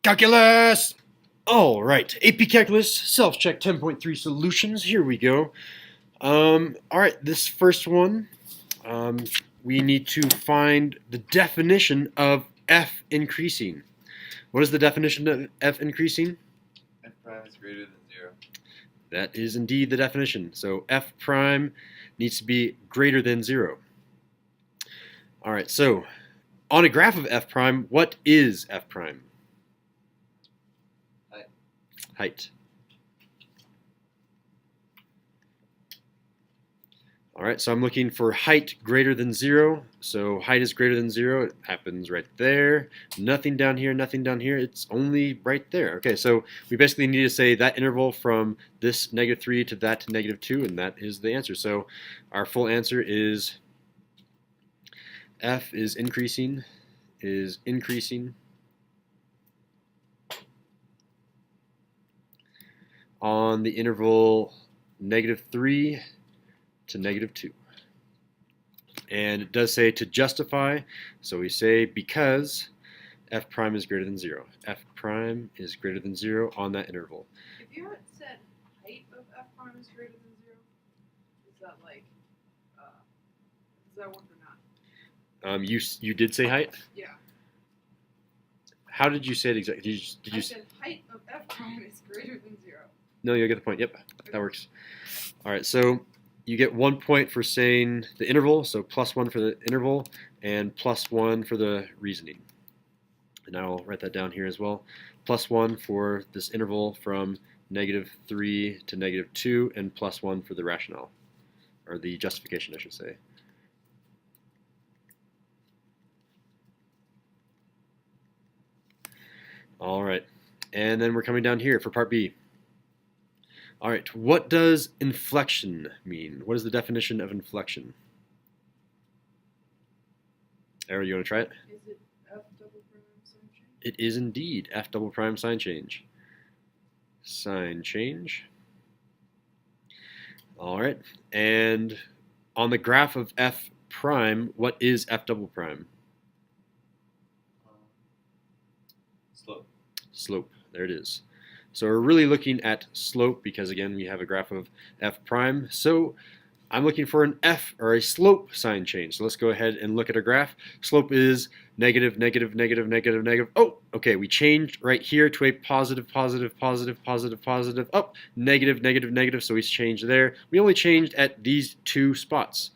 Calculus! All right, AP Calculus, self-check 10.3 solutions. Here we go. All right, this first one, we need to find the definition of f increasing. What is the definition of f increasing? F prime is greater than 0. That is indeed the definition. So f prime needs to be greater than 0. All right, so on a graph of f prime, what is f prime? Height. All right, so I'm looking for height greater than 0. So height is greater than 0. It happens right there. Nothing down here, nothing down here. It's only right there. Okay, so we basically need to say that interval from this -3 to that -2, and that is the answer. So our full answer is f is increasing on the interval -3 to -2. And it does say to justify, so we say because f prime is greater than 0. F prime is greater than 0 on that interval. If you had said height of f prime is greater than 0, is that like, does that work or not? You did say height? Yeah. How did you say it exactly? I said height of f prime is greater than 0. No, you'll get the point. Yep, that works. All right, so you get 1 point for saying the interval, so +1 for the interval, and +1 for the reasoning. And I'll write that down here as well. +1 for this interval from -3 to -2, and +1 for the rationale, or the justification, I should say. All right, and then we're coming down here for part B. All right, what does inflection mean? What is the definition of inflection? Arrow, you want to try it? Is it f double prime sign change? It is indeed f double prime sign change. Sign change. All right, and on the graph of f prime, what is f double prime? Slope. Slope, there it is. So we're really looking at slope because, again, we have a graph of f prime. So I'm looking for an f or a slope sign change. So let's go ahead and look at our graph. Slope is negative, negative, negative, negative, negative. Oh, okay, we changed right here to a positive, positive, positive, positive, positive. Oh, negative, negative, negative, so we changed there. We only changed at these two spots.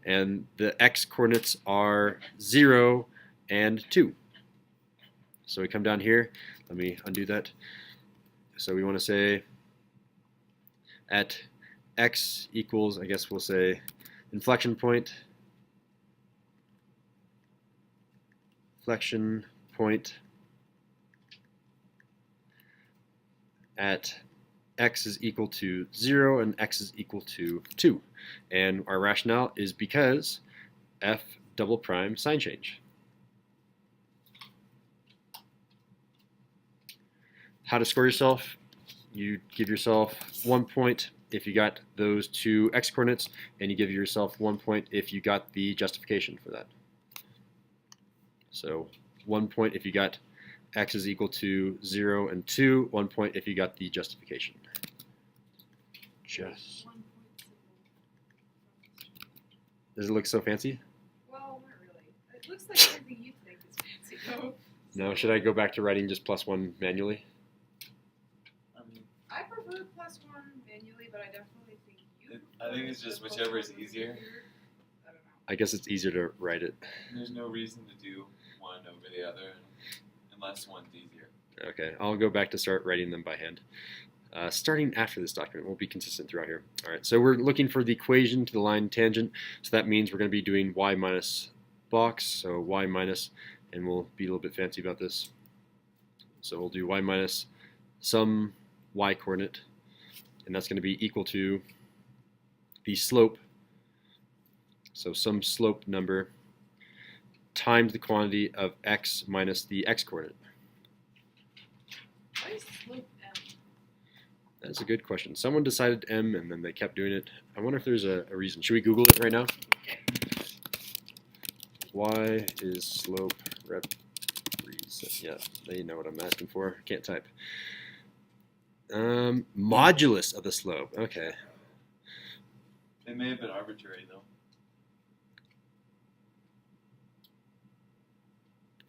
And the x coordinates are 0 and 2. So we come down here. Let me undo that. So we want to say at x equals, I guess we'll say inflection point at x is equal to 0 and x is equal to 2. And our rationale is because f double prime sign change. How to score yourself? You give yourself 1 point if you got those two x coordinates, and you give yourself 1 point if you got the justification for that. So 1 point if you got x is equal to 0 and 2, 1 point if you got the justification. Just. Does it look so fancy? Well, not really. It looks like something you think is fancy, though. No, should I go back to writing just +1 manually? I prefer +1 manually, but I definitely think you. I think it's just whichever is easier. I don't know. I guess it's easier to write it. There's no reason to do one over the other unless one's easier. Okay, I'll go back to start writing them by hand. Starting after this document, we'll be consistent throughout here. All right, so we're looking for the equation to the line tangent. So that means we're going to be doing y minus box, so y minus, and we'll be a little bit fancy about this. So we'll do y minus some y coordinate, and that's going to be equal to the slope, so some slope number times the quantity of x minus the x coordinate. Why is slope m? That's a good question. Someone decided m and then they kept doing it. I wonder if there's a reason. Should we Google it right now? Why is slope represented So, yeah, you know what I'm asking for. Can't type. Modulus of the slope. Okay. It may have been arbitrary though.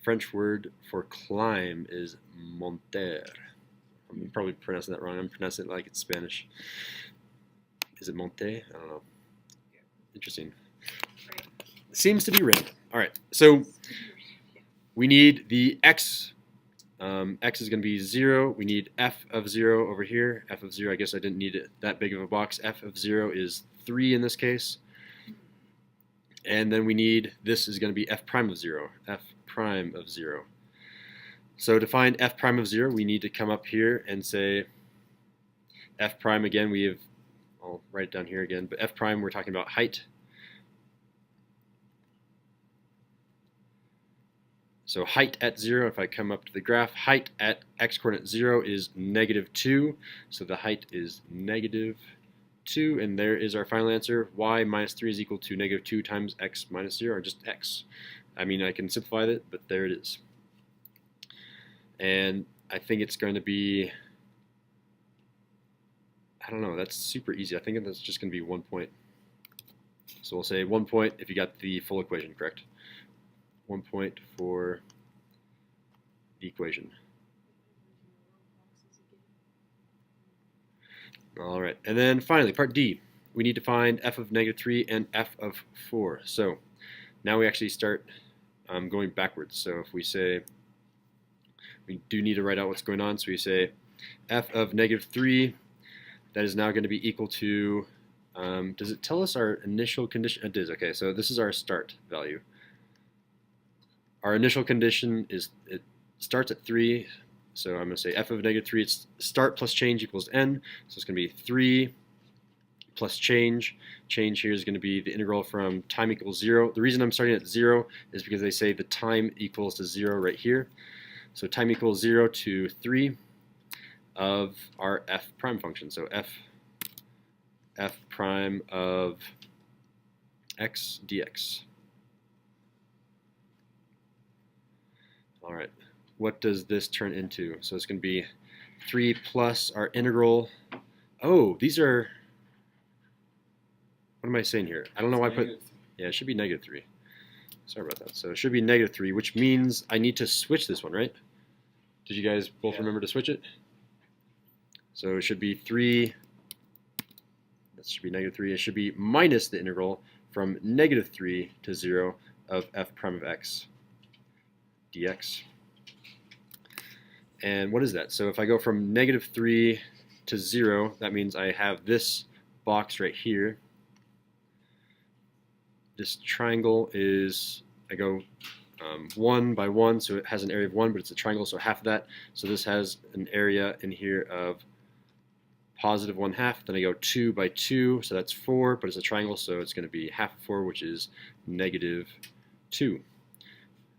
French word for climb is monter. I'm probably pronouncing that wrong. I'm pronouncing it like it's Spanish. Is it monte? I don't know. Interesting. Seems to be random. All right. So we need the x. X is going to be 0. We need f of 0 over here. F of 0, I guess I didn't need it that big of a box. F of 0 is 3 in this case. And then we need, this is going to be f prime of 0. F prime of 0. So to find f prime of 0, we need to come up here and say f prime again. I'll write it down here again, but f prime, we're talking about height. So height at 0, if I come up to the graph, height at x-coordinate 0 is -2. So the height is -2, and there is our final answer. Y minus 3 is equal to -2 times x minus 0, or just x. I mean, I can simplify it, but there it is. And I think it's going to be, I don't know, that's super easy. I think that's just going to be 1 point. So we'll say 1 point if you got the full equation correct. 1 point for the equation. All right, and then finally, part D. We need to find f of -3 and f of 4. So now we actually start going backwards. So if we say, we do need to write out what's going on. So we say f of -3, that is now going to be equal to, does it tell us our initial condition? It does, okay, so this is our start value. Our initial condition is, it starts at 3, so I'm going to say f of -3, it's start plus change equals n, so it's going to be 3 plus change. Change here is going to be the integral from time equals 0. The reason I'm starting at 0 is because they say the time equals to 0 right here. So time equals 0 to 3 of our f prime function. So f prime of x dx. All right, what does this turn into? So it's going to be 3 plus our integral. Oh, these are, what am I saying here? I don't know why I put, yeah, it should be -3. Sorry about that. So it should be -3, which means I need to switch this one, right? Did you guys both remember to switch it? So it should be 3, that should be -3. It should be minus the integral from -3 to 0 of f prime of x dx. And what is that? So if I go from -3 to 0, that means I have this box right here. This triangle is, I go 1 by 1, so it has an area of 1, but it's a triangle, so half of that. So this has an area in here of positive 1/2. Then I go 2 by 2, so that's 4, but it's a triangle, so it's going to be half of 4, which is -2.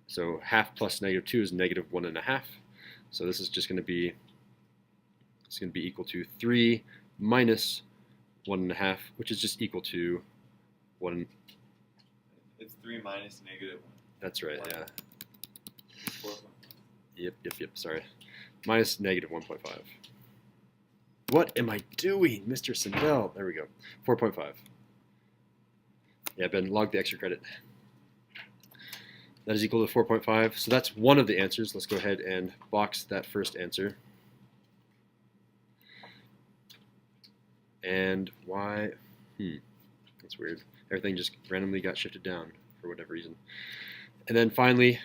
So half plus -2 is -1.5. So this is just going to be, it's going to be equal to 3 minus 1.5, which is just equal to 1. It's 3 minus -1. That's right, yeah. 4. Yep, sorry. Minus -1.5. What am I doing, Mr. Sindel? There we go. 4.5. Yeah, Ben, log the extra credit. That is equal to 4.5. So that's one of the answers. Let's go ahead and box that first answer. And why? That's weird. Everything just randomly got shifted down for whatever reason. And then finally,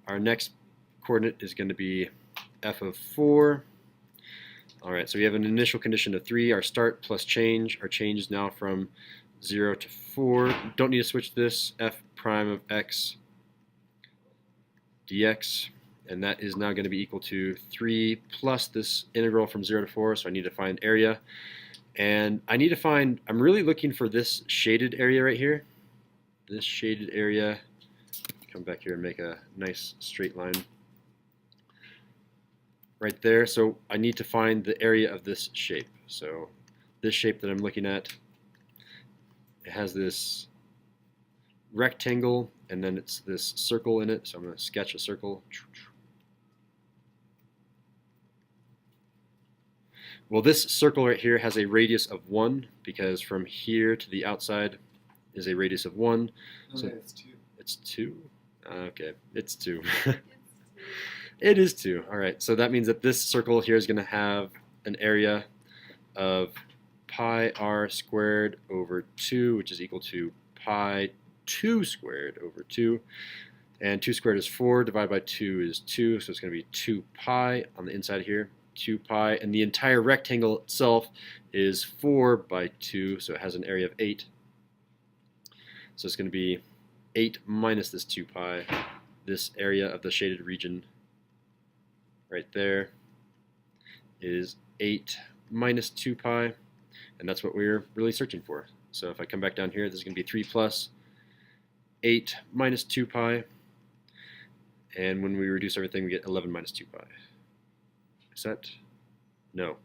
our next coordinate is going to be f of 4. All right, so we have an initial condition of 3. Our start plus change. Our change is now from 0 to 4. Don't need to switch this. F prime of x dx, and that is now going to be equal to 3 plus this integral from 0 to 4, so I need to find area. And I need to find, I'm really looking for this shaded area right here. This shaded area. Come back here and make a nice straight line. Right there, so I need to find the area of this shape. So this shape that I'm looking at, it has this rectangle and then it's this circle in it, so I'm going to sketch a circle. Well, this circle right here has a radius of 1 because from here to the outside is a radius of 1. So it's 2. it's 2? Okay, it's 2. It's It is 2. All right, so that means that this circle here is going to have an area of pi r squared over 2, which is equal to pi 2 squared over 2. And 2 squared is 4, divided by 2 is 2, so it's going to be 2 pi on the inside here, 2 pi, and the entire rectangle itself is 4 by 2, so it has an area of 8. So it's going to be 8 minus this 2 pi, this area of the shaded region right there is 8 minus 2 pi, and that's what we're really searching for. So if I come back down here, this is going to be 3 plus 8 minus 2 pi, and when we reduce everything, we get 11 minus 2 pi. Is that? No.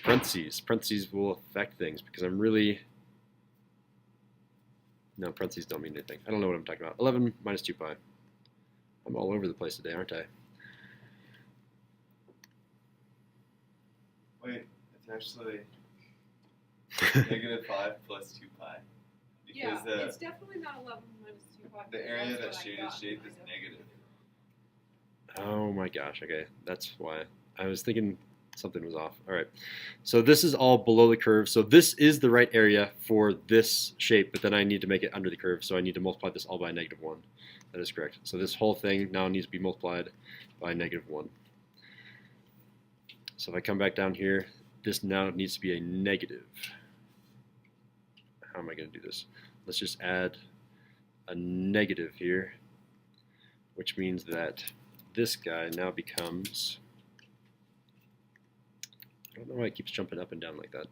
Parentheses. Parentheses will affect things because I'm really... No, parentheses don't mean anything. I don't know what I'm talking about. 11 minus 2 pi. I'm all over the place today, aren't I? Wait, it's actually negative 5 plus 2 pi. Yeah, Because it's definitely not 11 minus 2 pi. the area That's that what I shaded got shape in is my negative. Oh my gosh, okay. That's why. I was thinking something was off. All right. So this is all below the curve. So this is the right area for this shape, but then I need to make it under the curve. So I need to multiply this all by negative 1. That is correct. So this whole thing now needs to be multiplied by negative 1. So if I come back down here, this now needs to be a negative. How am I going to do this? Let's just add a negative here, which means that this guy now becomes... I don't know why it keeps jumping up and down like that.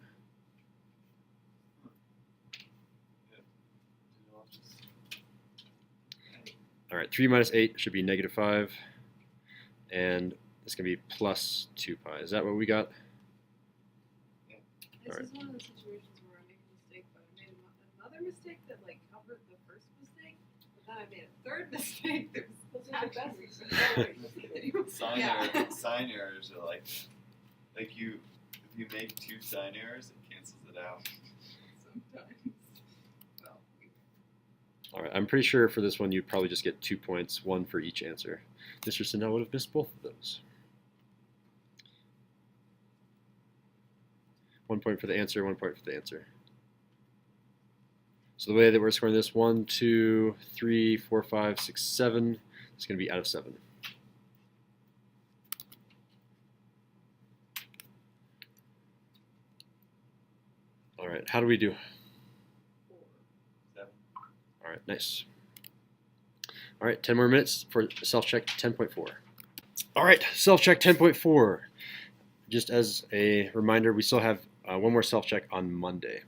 All right, 3 minus 8 should be negative 5, and it's going to be plus 2 pi. Is that what we got? This Alright. is one of the situations where I make a mistake, but I made another mistake that like covered the first mistake, but then I made a third mistake that was Sign, Yeah. sign errors are like you, if you make 2 sign errors, it cancels it out. Sometimes. Well, All right, I'm pretty sure for this one you'd probably just get 2 points, 1 for each answer. Mr. Sinnell would have missed both of those. 1 point for the answer, 1 point for the answer. So the way that we're scoring this, 1, 2, 3, 4, 5, 6, 7, it's going to be out of 7. All right, how do we do? 7. All right, nice. All right, 10 more minutes for self-check 10.4. All right, self-check 10.4. Just as a reminder, we still have one more self-check on Monday.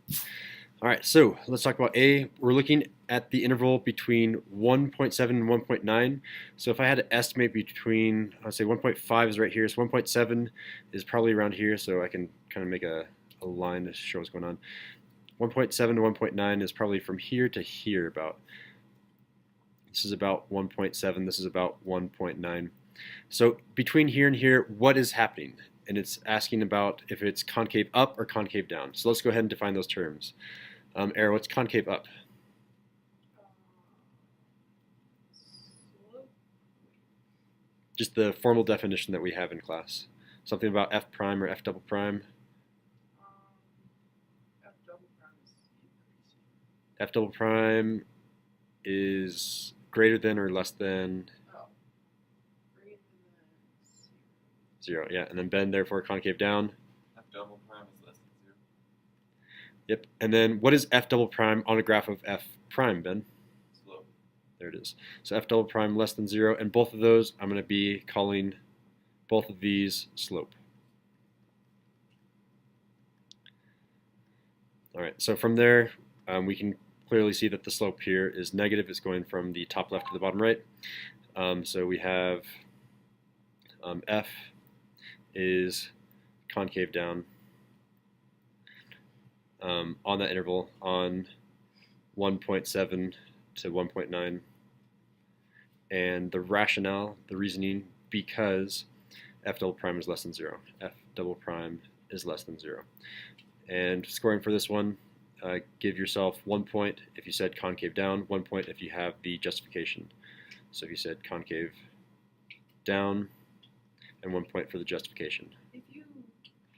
All right, so let's talk about A. We're looking at the interval between 1.7 and 1.9. So if I had to estimate between, I'd say 1.5 is right here, so 1.7 is probably around here, so I can kind of make a line to show what's going on. 1.7 to 1.9 is probably from here to here about. This is about 1.7, this is about 1.9. So between here and here, what is happening? And it's asking about if it's concave up or concave down. So let's go ahead and define those terms. Arrow, what's concave up? slope. Just the formal definition that we have in class. Something about f prime or f double prime. F double prime is increasing. F double prime is greater than or less than Oh. Greater than 0. 0. Yeah, and then bend, therefore concave down. F double prime is less than 0. Yep. And then what is f double prime on a graph of f prime, Ben? Slope. There it is. So f double prime less than 0, and both of those I'm going to be calling both of these slope. All right, so from there we can clearly see that the slope here is negative. It's going from the top left to the bottom right. So we have f is concave down on that interval on 1.7 to 1.9. And the rationale, the reasoning, because f double prime is less than 0. F double prime is less than 0. And scoring for this one, give yourself 1 point if you said concave down, 1 point if you have the justification. So if you said concave down, and 1 point for the justification. If you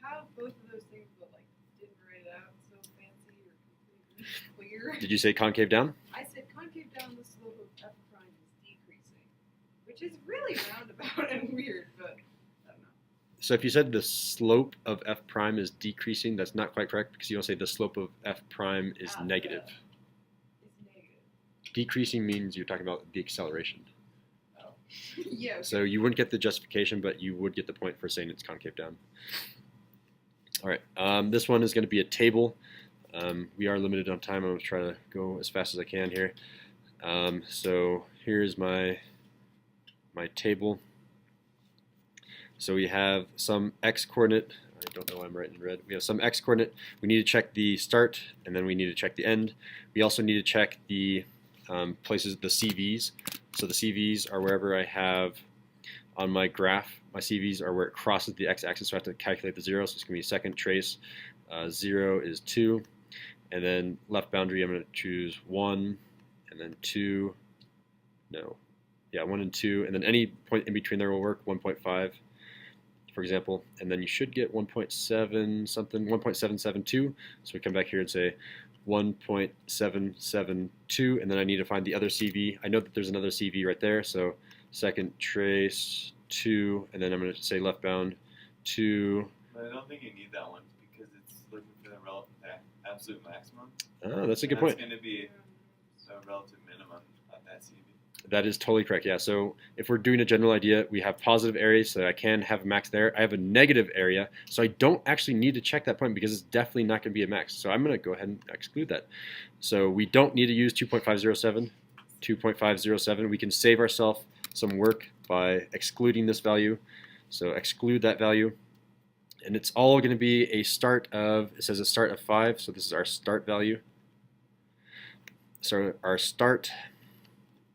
have both of those things but like didn't write it out so fancy or completely clear. Did you say concave down? I said concave down, the slope of f prime is decreasing, which is really roundabout and weird, but I don't know. So if you said the slope of f prime is decreasing, that's not quite correct because you don't say the slope of f prime is negative. It's negative. Decreasing means you're talking about the acceleration. Oh. Yeah. Okay. So you wouldn't get the justification, but you would get the point for saying it's concave down. All right, this one is going to be a table. We are limited on time. I'm going to try to go as fast as I can here. So here's my table. So we have some x coordinate. I don't know why I'm writing in red. We have some x coordinate. We need to check the start, and then we need to check the end. We also need to check the places, the CVs. So the CVs are wherever I have on my graph. My CVs are where it crosses the x-axis, so I have to calculate the 0. So it's going to be second trace. 0 is 2. And then left boundary, I'm going to choose 1, and then 2. No. Yeah, 1 and 2. And then any point in between there will work, 1.5. For example, and then you should get 1.7 something, 1.772. So we come back here and say 1.772, and then I need to find the other CV. I know that there's another CV right there, so second trace 2, and then I'm going to say left bound 2. But I don't think you need that one because it's looking for the absolute maximum. Oh, that's a good That's point. going to be a relative minimum of that CV. That is totally correct, yeah. So if we're doing a general idea, we have positive areas, so I can have a max there. I have a negative area, so I don't actually need to check that point because it's definitely not going to be a max. So I'm going to go ahead and exclude that. So we don't need to use 2.507. 2.507. We can save ourselves some work by excluding this value. So exclude that value. And it's all going to be a start of, it says a start of 5, so this is our start value. So our start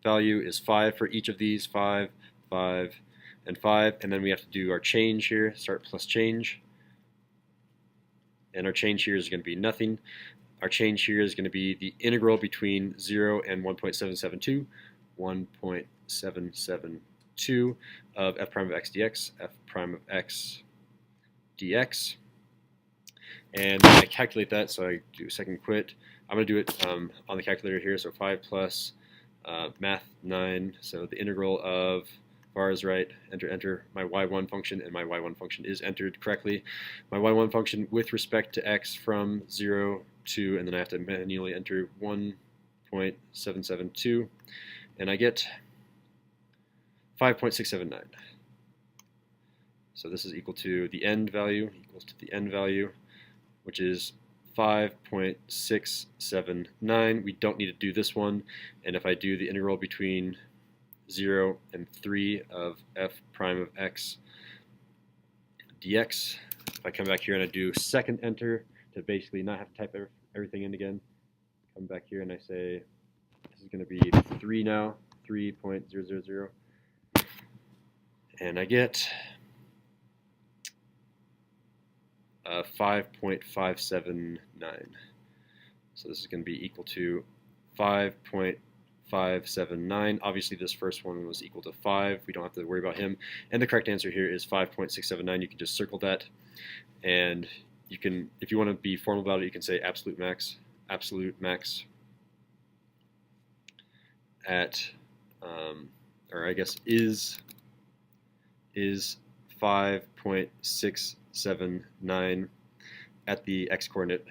value is 5 for each of these, 5, 5, and 5, and then we have to do our change here, start plus change, and our change here is going to be nothing. Our change here is going to be the integral between 0 and 1.772, 1.772 of f prime of x dx, f prime of x dx, and I calculate that, so I do second quit. I'm going to do it on the calculator here, so 5 plus math 9, so the integral of var is right, enter my y1 function, and my y1 function is entered correctly. My y1 function with respect to x from 0 to, and then I have to manually enter 1.772, and I get 5.679. So this is equal to the end value, equals to the end value, which is 5.679. We don't need to do this one, and if I do the integral between 0 and 3 of f prime of x dx, if I come back here and I do second enter to basically not have to type everything in again, come back here and I say this is going to be 3 now, 3.000, and I get 5.579. So this is going to be equal to 5.579. Obviously this first one was equal to 5. We don't have to worry about him. And the correct answer here is 5.679. You can just circle that. And you can, if you want to be formal about it, you can say absolute max at, or I guess is 5.679 at the x-coordinate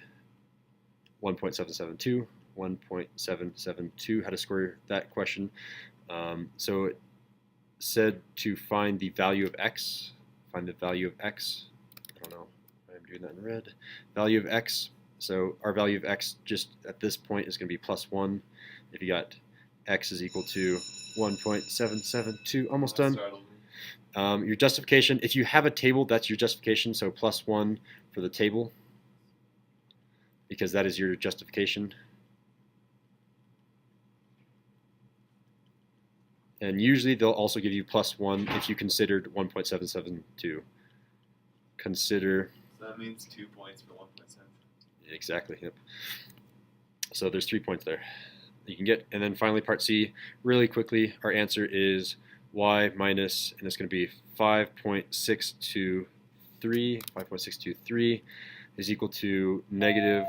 1.772, 1.772. How to square that question. So it said to find the value of x. Find the value of x. I don't know. I'm doing that in red. Value of x. So our value of x just at this point is going to be plus 1. If you got x is equal to 1.772, almost done. Your justification, if you have a table, that's your justification, so plus 1 for the table, because that is your justification. And usually they'll also give you +1 if you considered 1.772. Consider. So that means 2 points for 1.7. Exactly, yep. So there's 3 points there you can get. And then finally part C, really quickly, our answer is y minus, and it's going to be 5.623 is equal to negative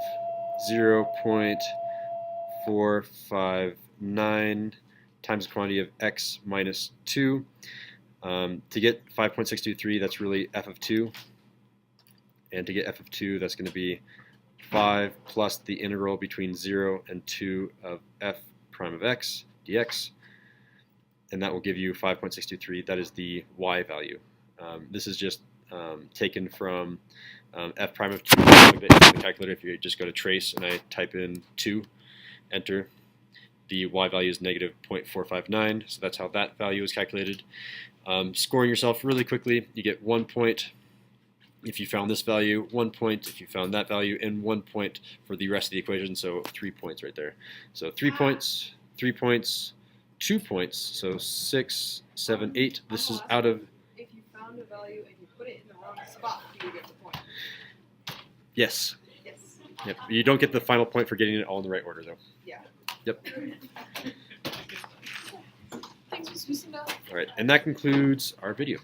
0.459 times the quantity of x minus 2. To get 5.623, that's really f of 2. And to get f of 2, that's going to be 5 plus the integral between 0 and 2 of f prime of x dx. And that will give you 5.623. That is the y value. This is just taken from f prime of 2. In the calculator, if you just go to trace and I type in 2, enter, the y value is negative 0.459. So that's how that value is calculated. Scoring yourself really quickly, you get 1 point if you found this value, 1 point if you found that value, and 1 point for the rest of the equation, so 3 points right there. So 3 points, 3 points, 2 points, so 6, 7, 8. This is out of... If you found a value and you put it in the wrong spot, do you get the point? Yes. Yes. Yep. You don't get the final point for getting it all in the right order, though. Yeah. Yep. Thanks for squeezing out. All right, and that concludes our video.